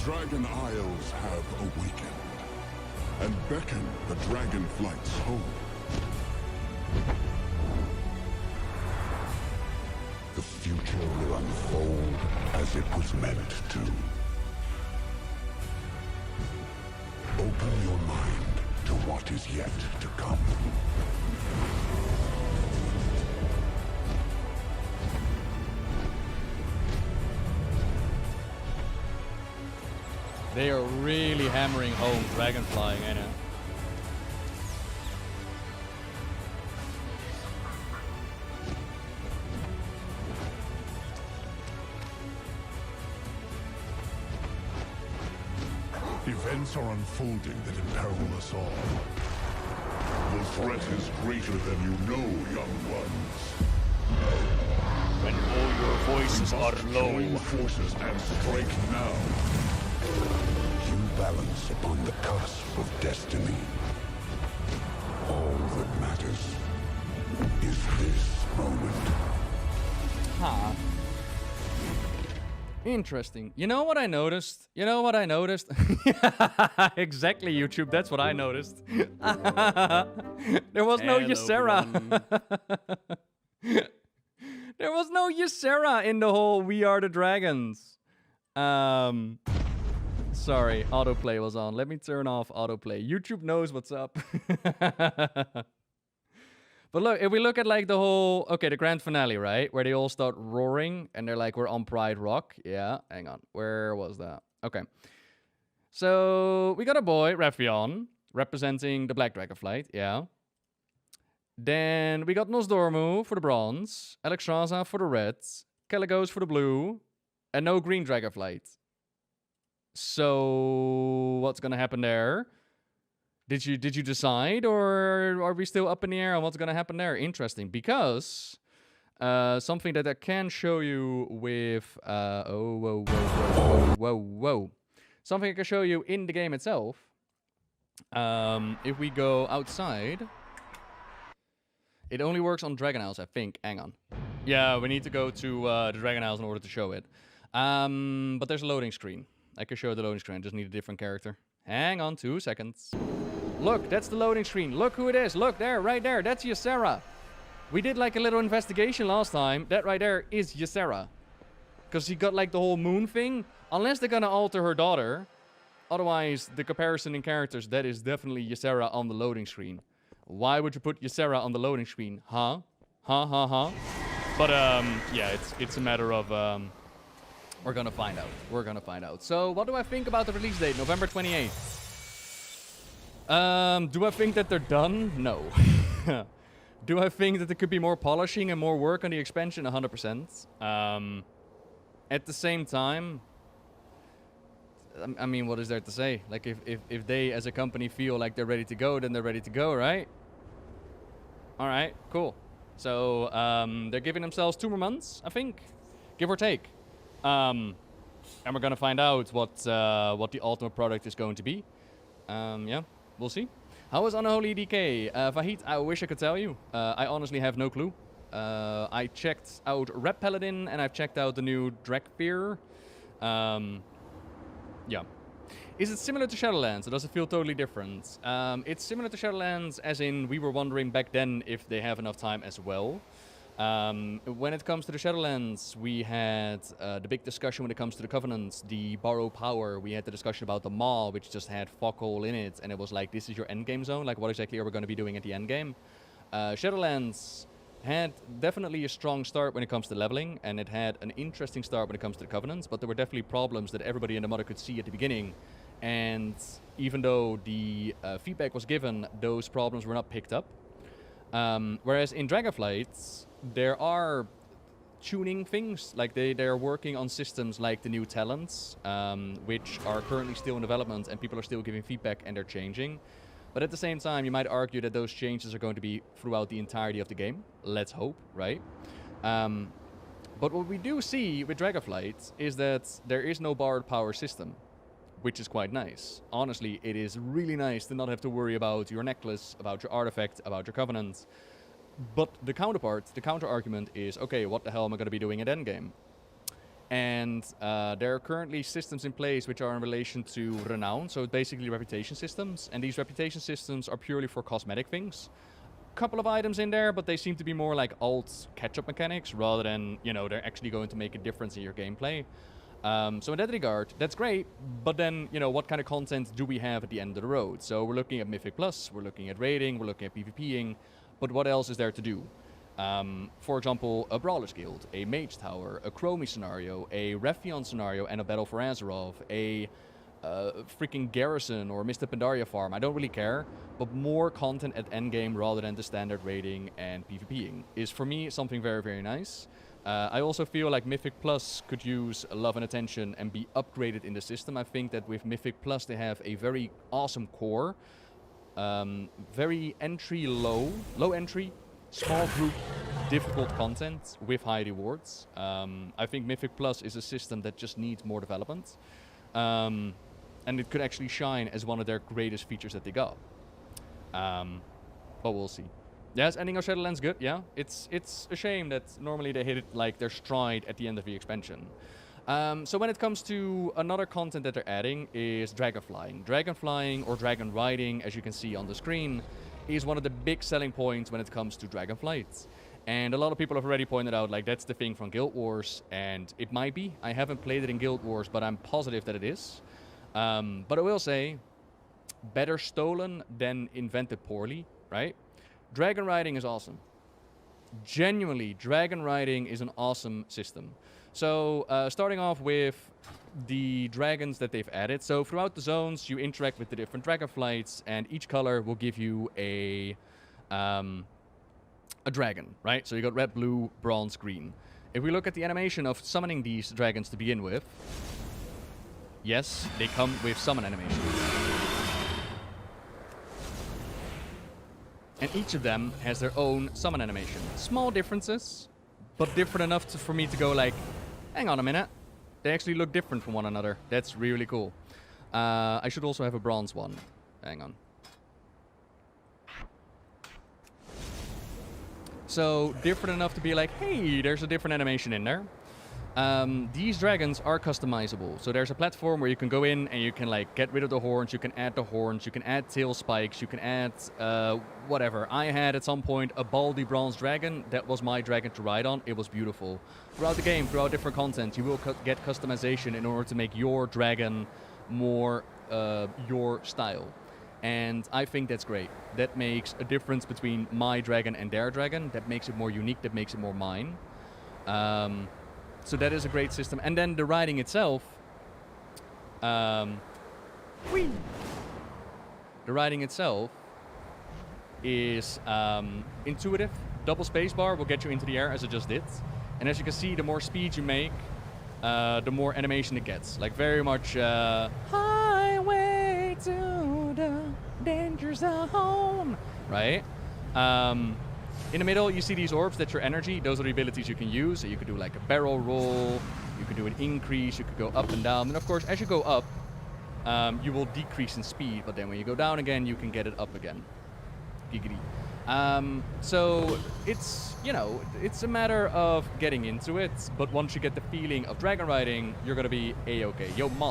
Dragon Isles have awakened and beckon the Dragonflights home. The future will unfold as it was meant to. Open your mind to what is yet to come. They are really hammering home dragonflying, ain't it? Events are unfolding that imperil us all. The threat is greater than you know, young ones. When all your voices are Join low. forces and strike now. You balance upon the cusp of destiny. All that matters is this moment. Huh. Interesting. You know what I noticed? You know what I noticed? Exactly, YouTube. That's what I noticed. There was no Hello, Ysera. There was no Ysera in the whole We Are the Dragons. Sorry, autoplay was on. Let me turn off autoplay. YouTube knows what's up. But look, if we look at like the whole, okay, the grand finale, right? Where they all start roaring and they're like, we're on Pride Rock. Yeah, hang on. Where was that? Okay. So we got a boy, Raffion, representing the Black Dragonflight. Yeah. Then we got Nosdormu for the bronze, Alexstrasza for the red, Caligos for the blue, and no green Dragonflight. So what's gonna happen there? Did you decide, or are we still up in the air on what's gonna happen there? Interesting, because something that I can show you with something I can show you in the game itself. If we go outside, it only works on Dragon Isles, I think. Hang on. Yeah, we need to go to the Dragon Isles in order to show it. But there's a loading screen. I can show the loading screen. I just need a different character. Hang on 2 seconds. Look, that's the loading screen. Look who it is. Look there, right there. That's Ysera. We did like a little investigation last time. That right there is Ysera. Because she got like the whole moon thing. Unless they're gonna alter her daughter. Otherwise, the comparison in characters, that is definitely Ysera on the loading screen. Why would you put Ysera on the loading screen? Huh? Huh? But yeah, it's a matter of we're gonna find out. We're gonna find out. So, what do I think about the release date, November 28th? Do I think that they're done? No. Do I think that there could be more polishing and more work on the expansion? 100%. At the same time, I mean, what is there to say? Like, if they, as a company, feel like they're ready to go, then they're ready to go, right? Alright, cool. So, they're giving themselves 2 more months, I think. Give or take. And we're gonna find out what the ultimate product is going to be. Yeah, we'll see. How is Unholy DK? Vahid, I wish I could tell you. I honestly have no clue. I checked out Rep Paladin and I've checked out the new Dragfear. Yeah. Is it similar to Shadowlands, or does it feel totally different? It's similar to Shadowlands, as in we were wondering back then if they have enough time as well. When it comes to the Shadowlands, we had the big discussion when it comes to the Covenants, the Borrow Power. We had the discussion about the Maw, which just had Foghole in it, and it was like, this is your endgame zone. Like, what exactly are we going to be doing at the endgame? Shadowlands had definitely a strong start when it comes to leveling, and it had an interesting start when it comes to the Covenants, but there were definitely problems that everybody in the modder could see at the beginning. And even though the feedback was given, those problems were not picked up. Whereas in Dragonflight, there are tuning things, like they're working on systems like the new talents, which are currently still in development and people are still giving feedback and they're changing. But at the same time, you might argue that those changes are going to be throughout the entirety of the game. Let's hope, right? But what we do see with Dragonflight is that there is no borrowed power system, which is quite nice. Honestly, it is really nice to not have to worry about your necklace, about your artifact, about your covenant. But the counter argument is, okay, what the hell am I going to be doing at endgame? And there are currently systems in place which are in relation to renown, so basically reputation systems. And these reputation systems are purely for cosmetic things. Couple of items in there, but they seem to be more like alt catch-up mechanics rather than, you know, they're actually going to make a difference in your gameplay. So in that regard, that's great, but then, you know, what kind of content do we have at the end of the road? So we're looking at Mythic Plus, we're looking at raiding, we're looking at PvPing, but what else is there to do? For example, a Brawler's Guild, a Mage Tower, a Chromie scenario, a Rephion scenario, and a Battle for Azeroth, a freaking Garrison or Mr. Pandaria farm. I don't really care, but more content at endgame rather than the standard raiding and PvPing is for me something very, very nice. I also feel like Mythic Plus could use love and attention and be upgraded in the system. I think that with Mythic Plus they have a very awesome core, very low entry, small group, difficult content with high rewards. I think Mythic Plus is a system that just needs more development. And it could actually shine as one of their greatest features that they got. But we'll see. Yes, ending of Shadowlands good, yeah. It's a shame that normally they hit it like their stride at the end of the expansion. So when it comes to another content that they're adding is dragonflying. Dragonflying or dragon riding, as you can see on the screen, is one of the big selling points when it comes to Dragonflight. And a lot of people have already pointed out, like, that's the thing from Guild Wars, and it might be. I haven't played it in Guild Wars, but I'm positive that it is. But I will say, better stolen than invented poorly, right? Dragon riding is awesome. Genuinely, dragon riding is an awesome system. So, starting off with the dragons that they've added. So, throughout the zones, you interact with the different dragonflights, and each color will give you a dragon, right? So you got red, blue, bronze, green. If we look at the animation of summoning these dragons to begin with, yes, they come with summon animations. And each of them has their own summon animation. Small differences, but different enough for me to go like, hang on a minute. They actually look different from one another. That's really cool. I should also have a bronze one. Hang on. So, different enough to be like, hey, there's a different animation in there. These dragons are customizable. So there's a platform where you can go in and you can like get rid of the horns, you can add the horns, you can add tail spikes, you can add whatever. I had at some point a baldy bronze dragon. That was my dragon to ride on. It was beautiful. Throughout the game, throughout different content, you will get customization in order to make your dragon more your style. And I think that's great. That makes a difference between my dragon and their dragon. That makes it more unique, that makes it more mine. So that is a great system. And then the riding itself. The riding itself is intuitive. Double spacebar will get you into the air as it just did. And as you can see, the more speed you make, the more animation it gets. Like very much highway to the danger zone, right? In the middle, you see these orbs, that's your energy. Those are the abilities you can use. So you could do like a barrel roll, you could do an increase, you could go up and down. And of course, as you go up, you will decrease in speed. But then when you go down again, you can get it up again. Giggity. So it's, you know, it's a matter of getting into it. But once you get the feeling of dragon riding, you're going to be A-okay. Yo, Mod.